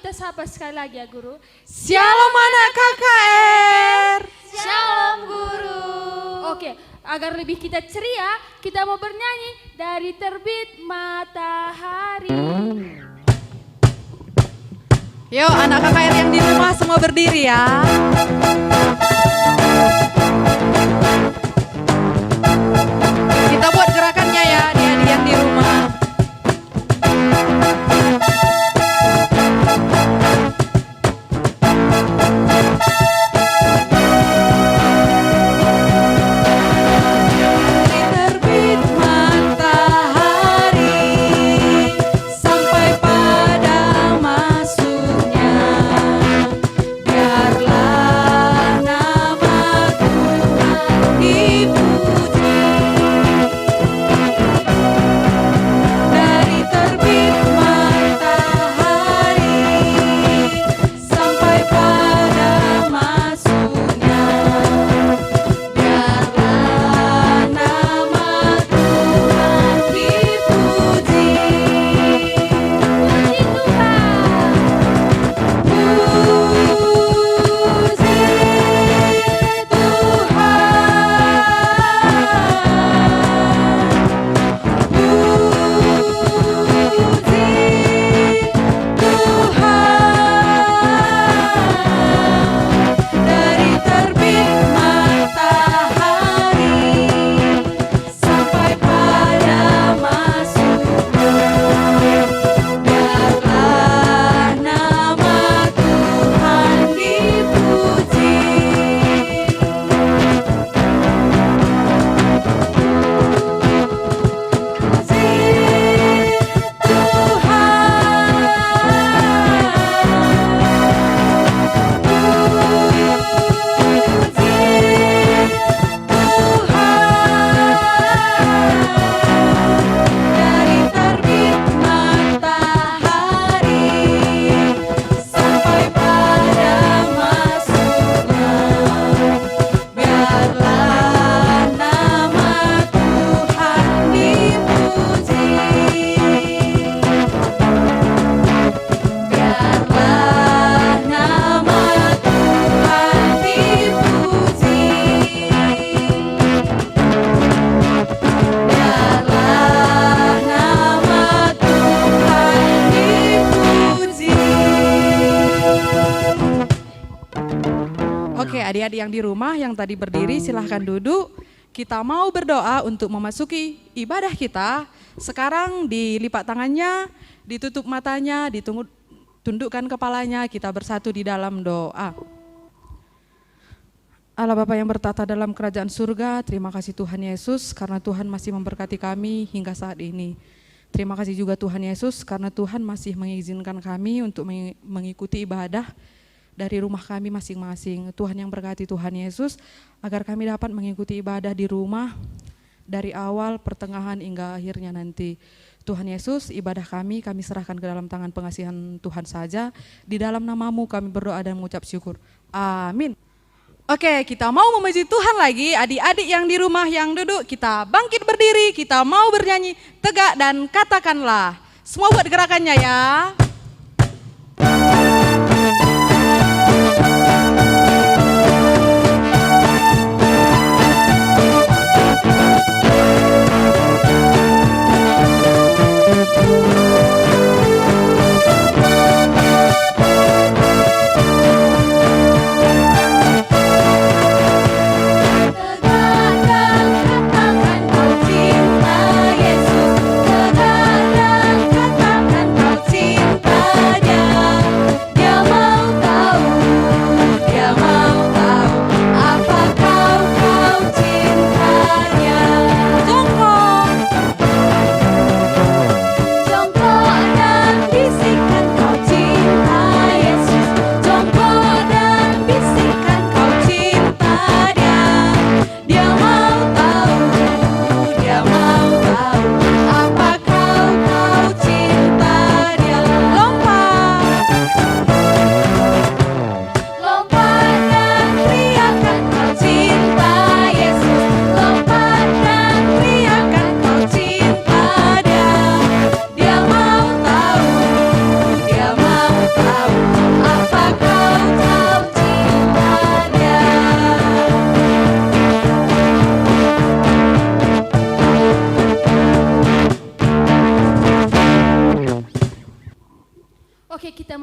kita sapa sekali lagi ya guru. Shalom anak KKR. Shalom guru. Oke, agar lebih kita ceria, kita mau bernyanyi dari terbit matahari. Yuk anak KKR yang di rumah semua berdiri ya. Kita buat gerakannya ya, adik-adik yang di rumah. Terbit matahari sampai pada masuknya, biarlah nama Tuhan dipuji. Dari terbit matahari sampai pada masuknya, biarlah nama Tuhan dipuji. Puji Tuhan. Dari terbit matahari sampai pada masuknya, biarlah nama Tuhan dipuji. Dari terbit matahari sampai pada masuknya, biarlah nama Tuhan dipuji. Biarlah nama Tuhan dipuji. Biarlah nama Tuhan dipuji. Oke, adik-adik yang di rumah yang tadi berdiri silahkan duduk. Kita mau berdoa untuk memasuki ibadah kita. Sekarang dilipat tangannya, ditutup matanya, tundukkan kepalanya, kita bersatu di dalam doa. Allah Bapa yang bertata dalam kerajaan surga, terima kasih Tuhan Yesus karena Tuhan masih memberkati kami hingga saat ini. Terima kasih juga Tuhan Yesus karena Tuhan masih mengizinkan kami untuk mengikuti ibadah dari rumah kami masing-masing. Tuhan yang berkati Tuhan Yesus agar kami dapat mengikuti ibadah di rumah dari awal, pertengahan hingga akhirnya nanti. Tuhan Yesus, ibadah kami serahkan ke dalam tangan pengasihan Tuhan saja. Di dalam nama-Mu kami berdoa dan mengucap syukur. Amin. Oke, kita mau memuji Tuhan lagi. Adik-adik yang di rumah yang duduk, kita bangkit berdiri, kita mau bernyanyi tegak dan katakanlah. Semua buat gerakannya ya. Tegakkan katakan kau cinta Yesus. Tegakkan katakan kau cinta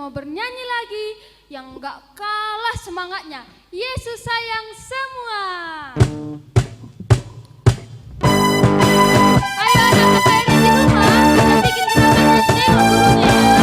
mau bernyanyi lagi yang gak kalah semangatnya. Yesus sayang semua. Ayo anak KKRI di rumah, kita bikin gerakan nengok gurunya ya.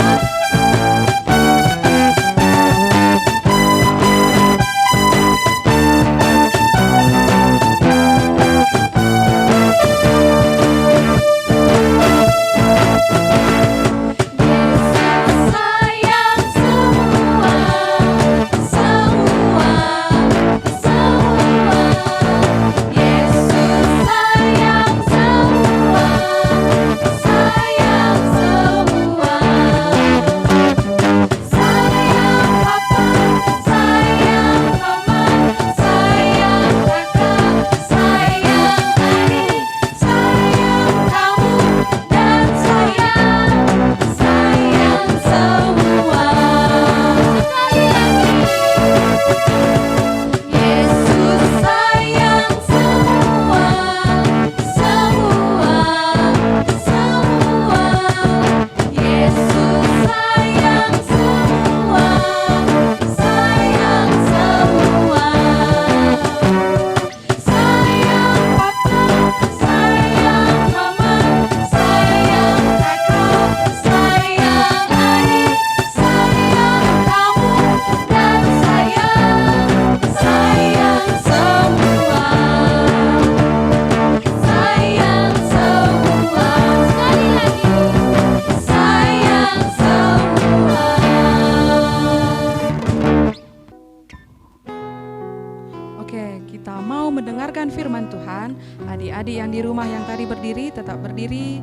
Kita mau mendengarkan firman Tuhan. Adik-adik yang di rumah yang tadi berdiri, tetap berdiri.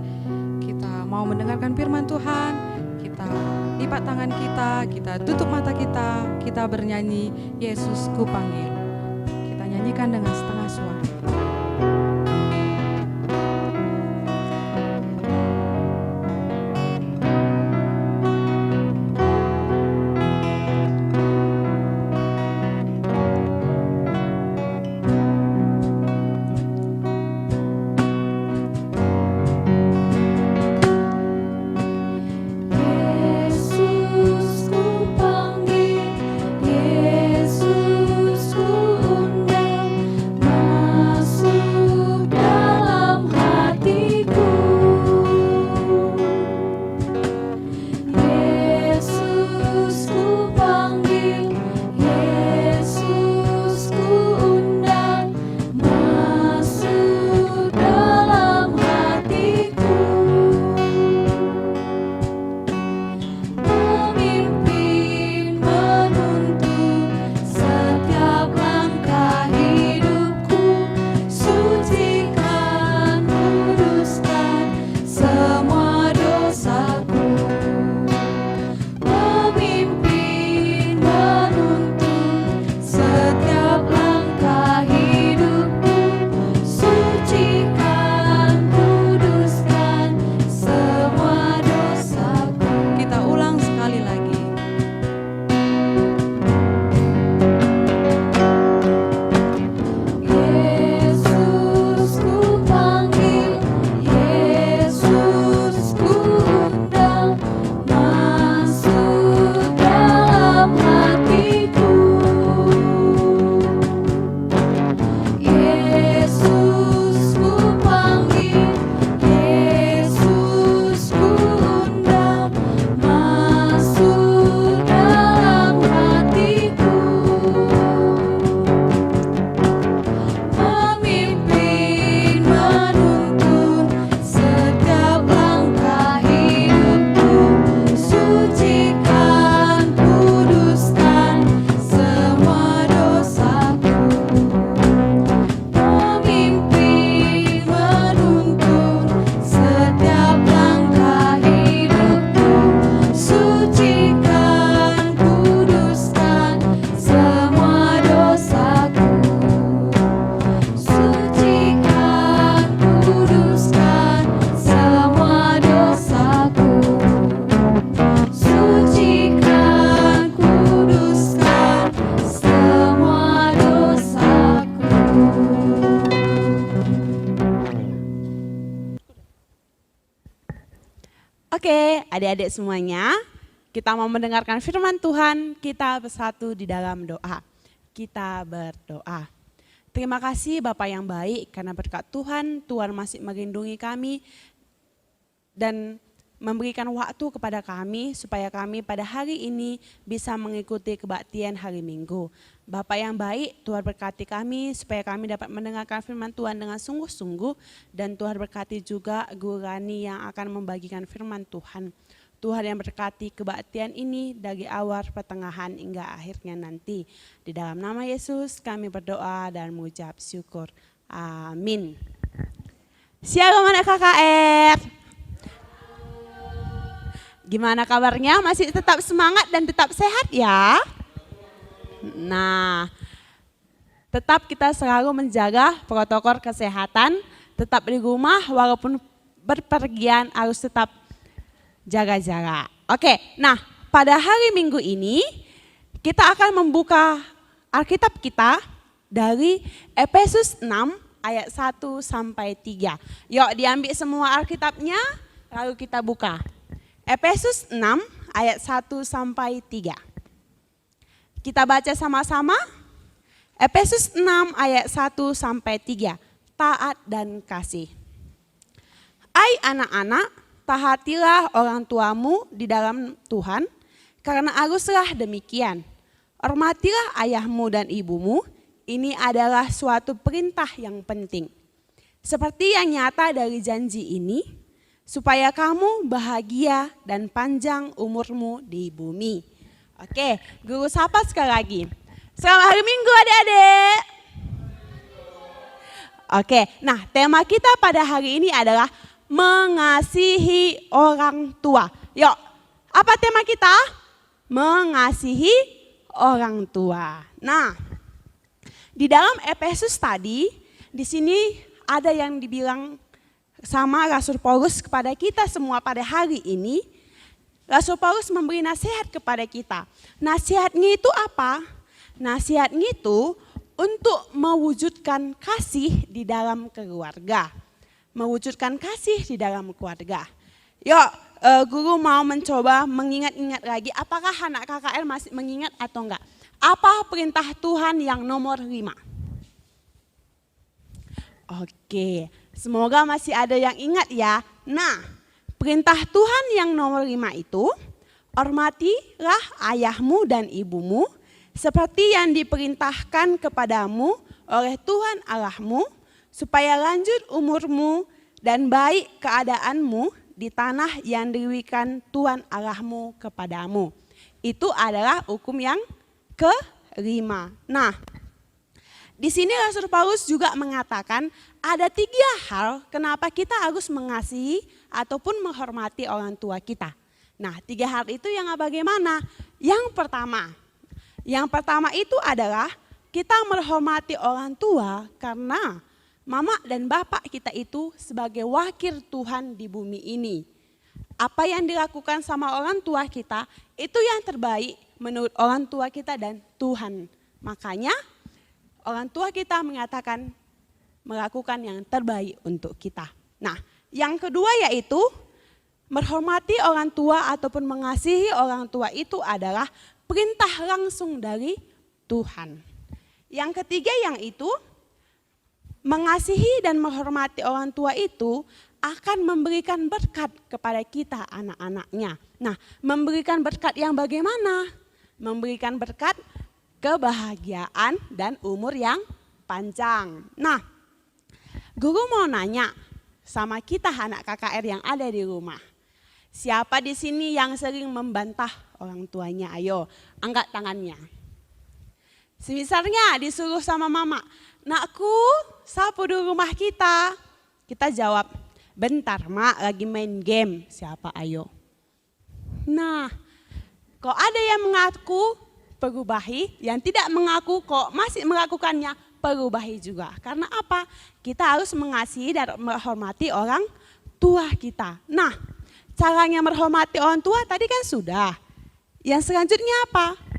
Kita mau mendengarkan firman Tuhan. Kita lipat tangan kita tutup mata kita bernyanyi, Yesus ku panggil. Kita nyanyikan dengan setengah suara. Oke, adik-adik semuanya, kita mau mendengarkan firman Tuhan, kita bersatu di dalam doa. Kita berdoa. Terima kasih Bapak yang baik, karena berkat Tuhan, Tuhan masih melindungi kami dan memberikan waktu kepada kami supaya kami pada hari ini bisa mengikuti kebaktian hari Minggu. Bapak yang baik, Tuhan berkati kami supaya kami dapat mendengarkan firman Tuhan dengan sungguh-sungguh, dan Tuhan berkati juga Guru Rani yang akan membagikan firman Tuhan. Tuhan yang berkati kebaktian ini dari awal, pertengahan hingga akhirnya nanti. Di dalam nama Yesus kami berdoa dan mengucap syukur. Amin. Shalom anak KKR. Gimana kabarnya? Masih tetap semangat dan tetap sehat ya? Nah, tetap kita selalu menjaga protokol kesehatan, tetap di rumah walaupun berpergian harus tetap jaga jarak. Oke, nah pada hari Minggu ini kita akan membuka Alkitab kita dari Efesus 6 ayat 1 sampai 3. Yuk diambil semua Alkitabnya lalu kita buka. Efesus 6 ayat 1 sampai 3. Kita baca sama-sama. Efesus 6 ayat 1 sampai 3. Taat dan kasih. Hai anak-anak, taatilah orang tuamu di dalam Tuhan, karena haruslah demikian. Hormatilah ayahmu dan ibumu, ini adalah suatu perintah yang penting. Seperti yang nyata dari janji ini, supaya kamu bahagia dan panjang umurmu di bumi. Oke, guru sapa sekali lagi. Selamat hari Minggu adik-adik. Oke, nah tema kita pada hari ini adalah mengasihi orang tua. Yuk, apa tema kita? Mengasihi orang tua. Nah, di dalam Efesus tadi, di sini ada yang dibilang sama Rasul Paulus kepada kita semua pada hari ini. Rasul Paulus memberi nasihat kepada kita. Nasihatnya itu apa? Nasihatnya itu untuk mewujudkan kasih di dalam keluarga. Mewujudkan kasih di dalam keluarga. Yuk, guru mau mencoba mengingat-ingat lagi, apakah anak KKR masih mengingat atau enggak? Apa perintah Tuhan yang nomor 5? Oke, semoga masih ada yang ingat ya. Nah, perintah Tuhan yang nomor 5 itu, hormatilah ayahmu dan ibumu, seperti yang diperintahkan kepadamu oleh Tuhan Allahmu, supaya lanjut umurmu dan baik keadaanmu di tanah yang diberikan Tuhan Allahmu kepadamu. Itu adalah hukum yang ke-5. Nah, di sini Rasul Paulus juga mengatakan ada 3 hal kenapa kita harus mengasihi ataupun menghormati orang tua kita. Nah, 3 hal itu yang bagaimana? Yang pertama itu adalah kita menghormati orang tua karena mama dan bapak kita itu sebagai wakil Tuhan di bumi ini. Apa yang dilakukan sama orang tua kita itu yang terbaik menurut orang tua kita dan Tuhan. Makanya orang tua kita melakukan yang terbaik untuk kita. Nah, yang kedua yaitu menghormati orang tua ataupun mengasihi orang tua itu adalah perintah langsung dari Tuhan. Yang ketiga yang itu, mengasihi dan menghormati orang tua itu akan memberikan berkat kepada kita anak-anaknya. Nah, memberikan berkat yang bagaimana? Memberikan berkat kebahagiaan dan umur yang panjang. Nah, guru mau nanya sama kita anak KKR yang ada di rumah. Siapa di sini yang sering membantah orang tuanya? Ayo, angkat tangannya. Misalnya disuruh sama mama, nakku, sapu di rumah kita. Kita jawab, bentar mak lagi main game. Siapa ayo? Nah, kok ada yang mengaku perubahi, yang tidak mengaku kok masih melakukannya, perubahi juga. Karena apa? Kita harus mengasihi dan menghormati orang tua kita. Nah, caranya menghormati orang tua tadi kan sudah. Yang selanjutnya apa?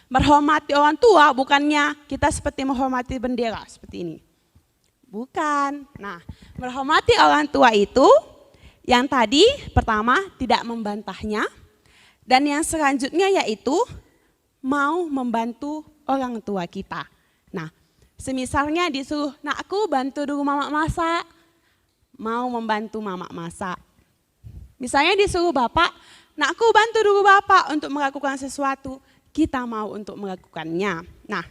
Menghormati orang tua bukannya kita seperti menghormati bendera seperti ini. Bukan. Nah, menghormati orang tua itu yang tadi pertama tidak membantahnya. Dan yang selanjutnya yaitu mau membantu orang tua kita. Nah, semisalnya disuruh, nak aku bantu dulu mama masak, mau membantu mama masak. Misalnya disuruh bapak, nak aku bantu dulu bapak untuk melakukan sesuatu, kita mau untuk melakukannya. Nah,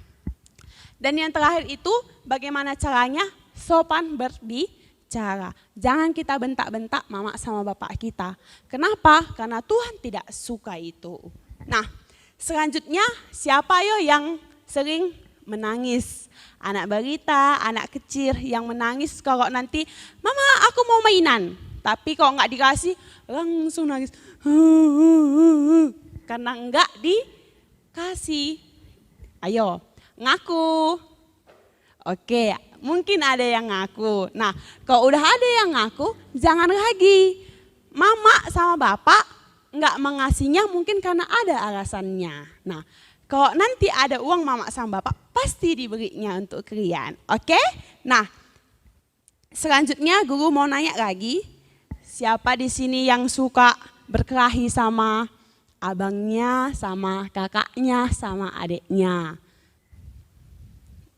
dan yang terakhir itu bagaimana caranya? Sopan berbicara. Jangan kita bentak-bentak mama sama bapak kita. Kenapa? Karena Tuhan tidak suka itu. Nah, selanjutnya siapa yang sering menangis? Anak balita, anak kecil yang menangis kalau nanti, mama aku mau mainan. Tapi kalau nggak dikasih, langsung nangis. Karena enggak dikasih. Ayo, ngaku. Oke, mungkin ada yang ngaku. Nah, kalau udah ada yang ngaku, jangan lagi. Mama sama bapak enggak mengasihinya mungkin karena ada alasannya. Nah, kalau nanti ada uang mama sama bapak, pasti diberinya untuk kalian. Oke? Nah, selanjutnya guru mau nanya lagi. Siapa di sini yang suka berkelahi sama abangnya, sama kakaknya, sama adiknya?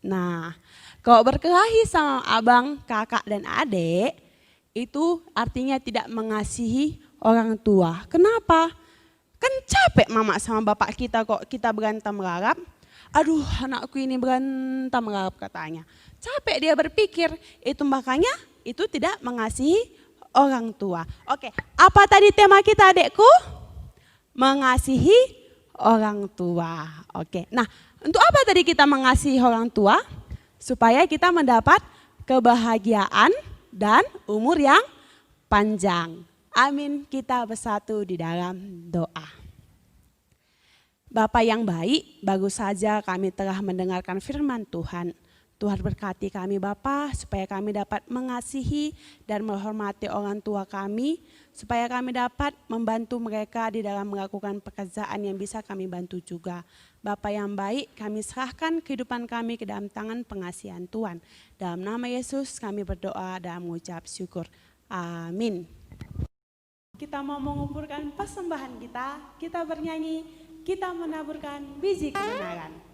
Nah, kalau berkelahi sama abang, kakak, dan adik, itu artinya tidak mengasihi orang tua. Kenapa? Kan capek mama sama bapak kita kok kita berantem larap. Aduh, anakku ini berantem larap katanya. Capek dia berpikir, itu makanya itu tidak mengasihi orang tua. Oke, apa tadi tema kita adekku? Mengasihi orang tua. Oke, nah untuk apa tadi kita mengasihi orang tua? Supaya kita mendapat kebahagiaan dan umur yang panjang. Amin, kita bersatu di dalam doa. Bapa yang baik, baru saja kami telah mendengarkan firman Tuhan. Tuhan berkati kami Bapa, supaya kami dapat mengasihi dan menghormati orang tua kami, supaya kami dapat membantu mereka di dalam melakukan pekerjaan yang bisa kami bantu juga. Bapa yang baik, kami serahkan kehidupan kami ke dalam tangan pengasihan Tuhan. Dalam nama Yesus kami berdoa dan mengucap syukur. Amin. Kita mau mengumpulkan persembahan kita bernyanyi, kita menaburkan biji kebenaran.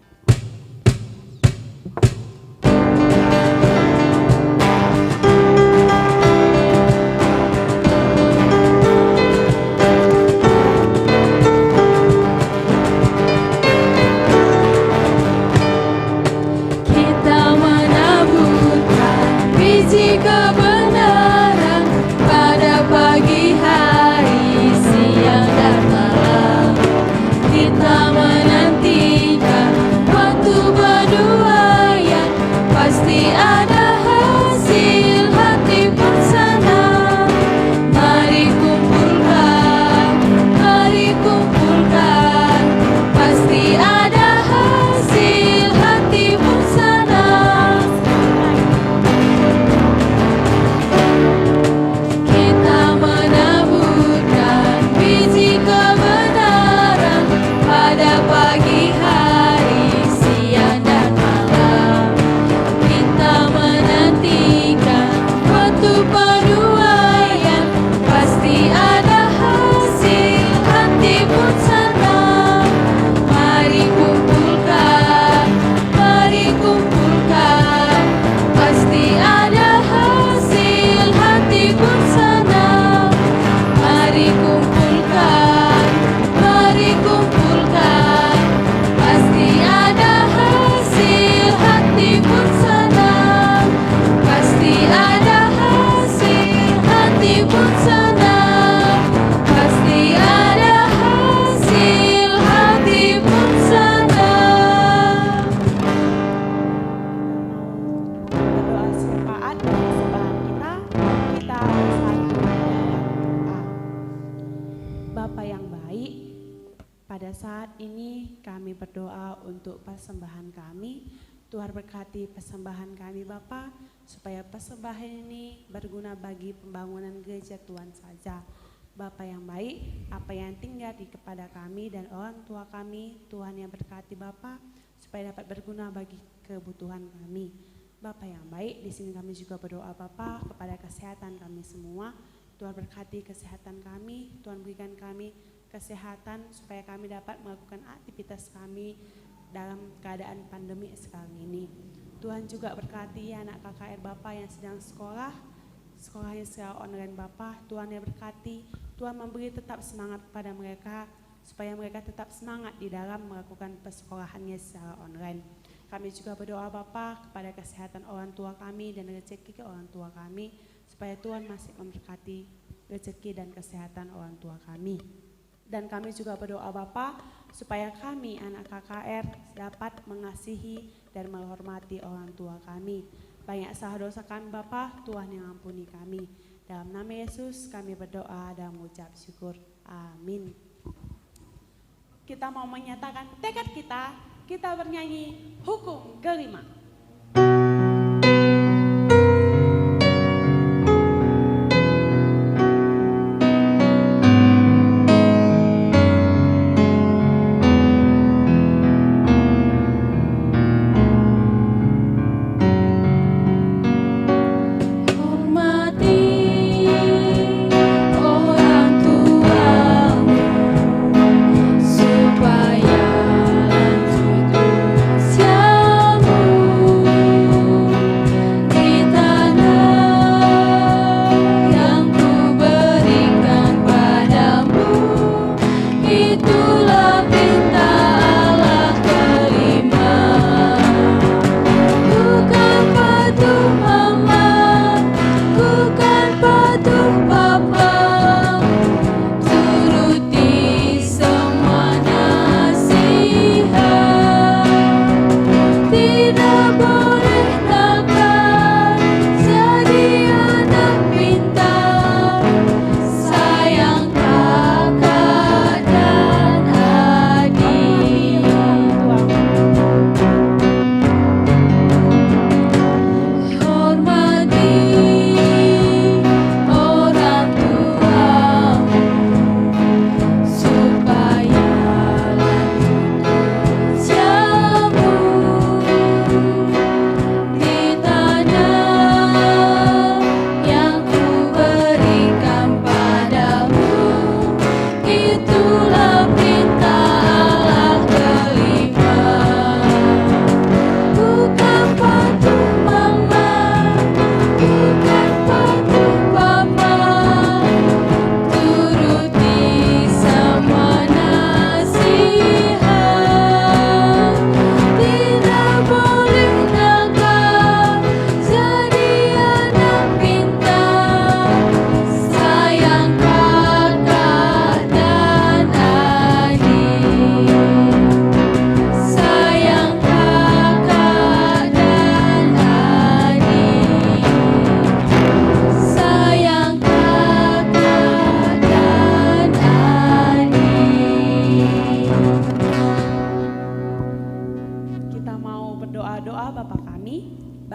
Persembahan kami, Tuhan berkati persembahan kami Bapa, supaya persembahan ini berguna bagi pembangunan gereja Tuhan saja. Bapa yang baik, apa yang tinggal di kepada kami dan orang tua kami, Tuhan yang berkati Bapa, supaya dapat berguna bagi kebutuhan kami. Bapa yang baik, di sini kami juga berdoa Bapa kepada kesehatan kami semua. Tuhan berkati kesehatan kami, Tuhan berikan kami kesehatan supaya kami dapat melakukan aktivitas kami dalam keadaan pandemi sekarang ini. Tuhan juga berkati anak KKR Bapak yang sedang sekolahnya secara online Bapak. Tuhan yang berkati, Tuhan memberi tetap semangat pada mereka supaya mereka tetap semangat di dalam melakukan persekolahannya secara online. Kami juga berdoa Bapa kepada kesehatan orang tua kami dan rezeki orang tua kami, supaya Tuhan masih memberkati rezeki dan kesehatan orang tua kami. Dan kami juga berdoa Bapa supaya kami anak KKR dapat mengasihi dan menghormati orang tua kami. Banyak salah dosa kami Bapa, Tuhan yang ampuni kami. Dalam nama Yesus kami berdoa dan mengucap syukur. Amin. Kita mau menyatakan tekad kita bernyanyi hukum kelima.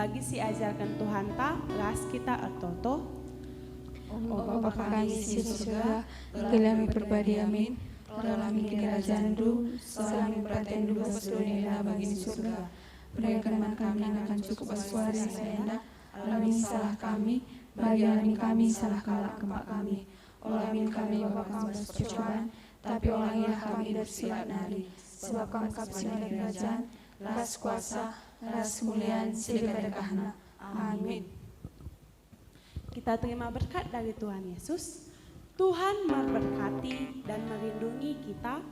bagi si ajarkan Tuhan ta, ras kita atoto. O Bapa kami di surga, kami berbadi amin. Dalam kerajaan du, selami pratendu basudena bagi di surga. Berikan kami akan cukup aswari sayanda, alamin salah kami, bagi alamin kami salah kalak kemak kami. Olamin kami Bapa kami percobaan, tapi olangilah kami dari silat nari. Sebab kami kapsinya kerajaan, ras kuasa, ras kemuliaan, silih-kadekahna. Amin. Kita terima berkat dari Tuhan Yesus. Tuhan memberkati dan melindungi kita.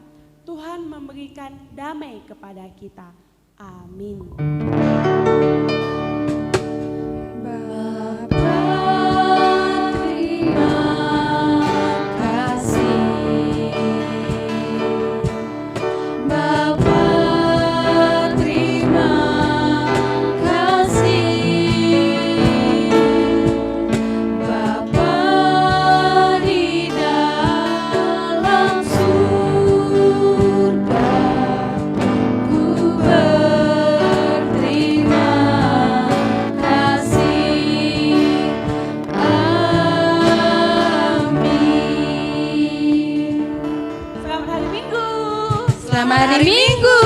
Tuhan memberikan damai kepada kita. Amin. Selamat hari Minggu.